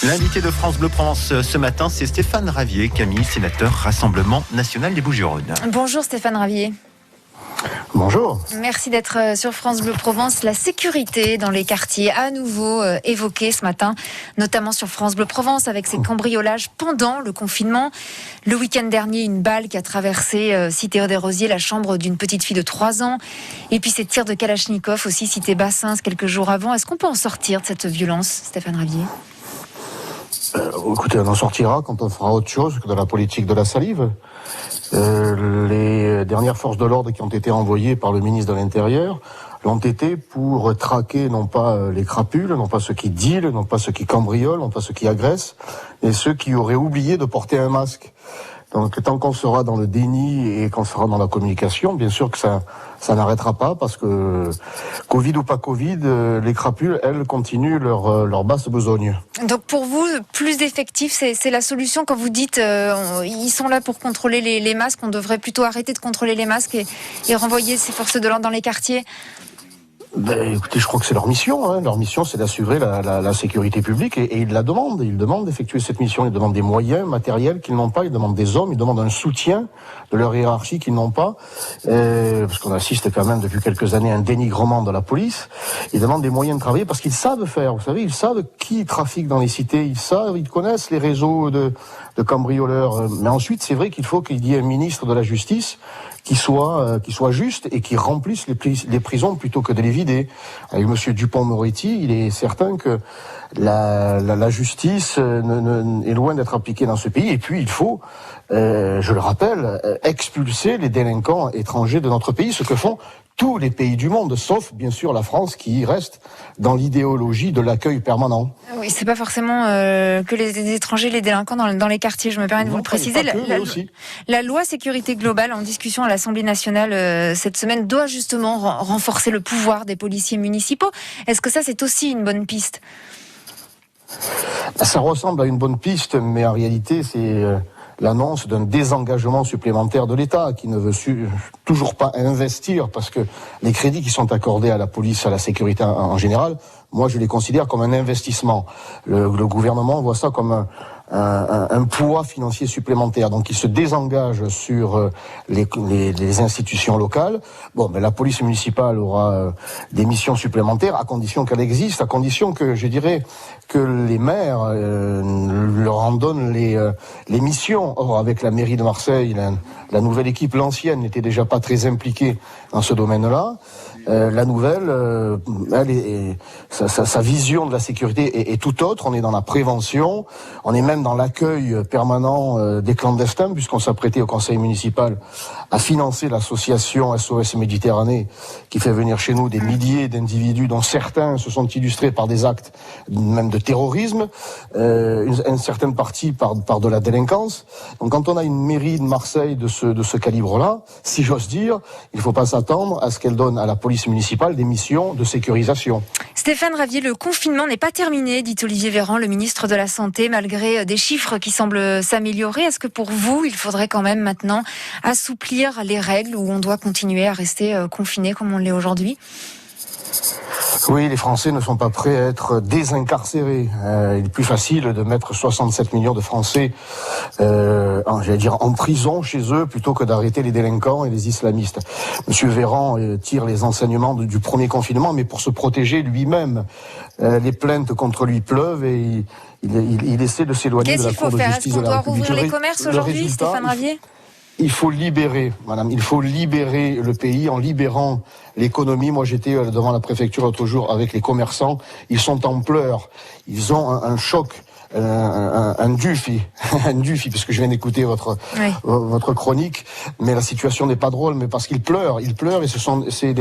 L'invité de France Bleu Provence ce matin, c'est Stéphane Ravier, Camille, sénateur Rassemblement National des Bouches-du-Rhône. Bonjour Stéphane Ravier. Bonjour. Merci d'être sur France Bleu Provence. La sécurité dans les quartiers à nouveau évoquée ce matin, notamment sur France Bleu Provence avec ces cambriolages pendant le confinement. Le week-end dernier, une balle qui a traversé cité des Rosiers, la chambre d'une petite fille de 3 ans. Et puis ces tirs de Kalachnikov aussi, cité Bassins quelques jours avant. Est-ce qu'on peut en sortir de cette violence, Stéphane Ravier ? Écoutez, on en sortira quand on fera autre chose que de la politique de la salive. Les dernières forces de l'ordre qui ont été envoyées par le ministre de l'Intérieur l'ont été pour traquer non pas les crapules, non pas ceux qui dealent, non pas ceux qui cambriolent, non pas ceux qui agressent, mais ceux qui auraient oublié de porter un masque. Donc tant qu'on sera dans le déni et qu'on sera dans la communication, bien sûr que ça n'arrêtera pas, parce que Covid ou pas Covid, les crapules, elles, continuent leur basse besogne. Donc pour vous, plus d'effectifs, c'est la solution quand vous dites ils sont là pour contrôler les masques, on devrait plutôt arrêter de contrôler les masques et renvoyer ces forces de l'ordre dans les quartiers ? Écoutez, je crois que c'est leur mission. Leur mission, c'est d'assurer la sécurité publique et ils la demandent. Ils demandent d'effectuer cette mission. Ils demandent des moyens matériels qu'ils n'ont pas. Ils demandent des hommes. Ils demandent un soutien de leur hiérarchie qu'ils n'ont pas. Parce qu'on assiste quand même depuis quelques années à un dénigrement de la police. Ils demandent des moyens de travailler parce qu'ils savent faire. Vous savez, ils savent qui trafique dans les cités. Ils connaissent les réseaux de cambrioleurs. Mais ensuite, c'est vrai qu'il faut qu'il y ait un ministre de la Justice qui soit juste et qui remplisse les prisons plutôt que de les vider. Avec monsieur Dupond-Moretti, il est certain que la justice est loin d'être appliquée dans ce pays. Et puis, il faut, je le rappelle, expulser les délinquants étrangers de notre pays, ce que font tous les pays du monde, sauf bien sûr la France qui reste dans l'idéologie de l'accueil permanent. Oui, c'est pas forcément que les étrangers, les délinquants dans les quartiers. Je me permets de vous le préciser. La loi sécurité globale en discussion à l'Assemblée nationale cette semaine doit justement renforcer le pouvoir des policiers municipaux. Est-ce que ça, c'est aussi une bonne piste ? Ça ressemble à une bonne piste, mais en réalité, c'est l'annonce d'un désengagement supplémentaire de l'État qui ne veut toujours pas investir, parce que les crédits qui sont accordés à la police, à la sécurité en général, moi je les considère comme un investissement. Le gouvernement voit ça comme un poids financier supplémentaire. Donc il se désengage sur les institutions locales. Bon, mais la police municipale aura des missions supplémentaires à condition qu'elle existe, à condition que, je dirais, que les maires leur en donnent les missions. Or, avec la mairie de Marseille, la nouvelle équipe, l'ancienne, n'était déjà pas très impliquée dans ce domaine-là. La nouvelle, sa vision de la sécurité est tout autre. On est dans la prévention, on est même dans l'accueil permanent des clandestins, puisqu'on s'apprêtait au conseil municipal à financer l'association SOS Méditerranée, qui fait venir chez nous des milliers d'individus, dont certains se sont illustrés par des actes même de terrorisme, une certaine partie par de la délinquance. Donc quand on a une mairie de Marseille de ce calibre-là, si j'ose dire, il ne faut pas s'attendre à ce qu'elle donne à la police municipale des missions de sécurisation. Stéphane Ravier, le confinement n'est pas terminé, dit Olivier Véran, le ministre de la Santé, malgré des chiffres qui semblent s'améliorer. Est-ce que pour vous, il faudrait quand même maintenant assouplir les règles ou on doit continuer à rester confiné comme on l'est aujourd'hui ? Oui, les Français ne sont pas prêts à être désincarcérés. Il est plus facile de mettre 67 millions de Français en prison chez eux plutôt que d'arrêter les délinquants et les islamistes. Monsieur Véran tire les enseignements du premier confinement, mais pour se protéger lui-même. Les plaintes contre lui pleuvent et il essaie de s'éloigner de la Cour de justice de la République. Qu'est-ce qu'il faut faire ? Est-ce qu'on doit rouvrir les commerces aujourd'hui, Stéphane Ravier ? Il faut libérer, madame, il faut libérer le pays en libérant l'économie. Moi, j'étais devant la préfecture l'autre jour avec les commerçants. Ils sont en pleurs. Ils ont un choc, un dufi, parce que je viens d'écouter votre chronique. Mais la situation n'est pas drôle, mais parce qu'ils pleurent. Ils pleurent et c'est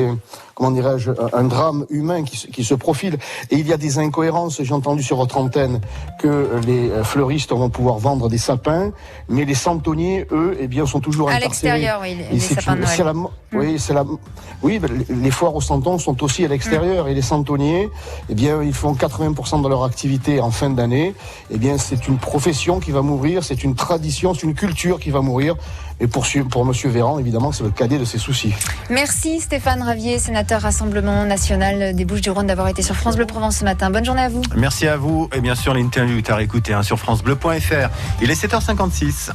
un drame humain qui se profile. Et il y a des incohérences. J'ai entendu sur votre antenne que les fleuristes vont pouvoir vendre des sapins, mais les centonniers, eux, sont toujours incarcérés. À l'extérieur, oui, les sapins de Noël. Oui, les foires aux santons sont aussi à l'extérieur et les santonniers, ils font 80% de leur activité en fin d'année eh bien, c'est une profession qui va mourir, c'est une tradition, c'est une culture qui va mourir. Et pour monsieur Véran, évidemment, c'est le cadet de ses soucis. Merci Stéphane Ravier, sénateur Rassemblement National des Bouches-du-Rhône, d'avoir été sur France Bleu Provence ce matin. Bonne journée à vous. Merci à vous. Et bien sûr, l'interview est à réécouter sur francebleu.fr. Il est 7h56.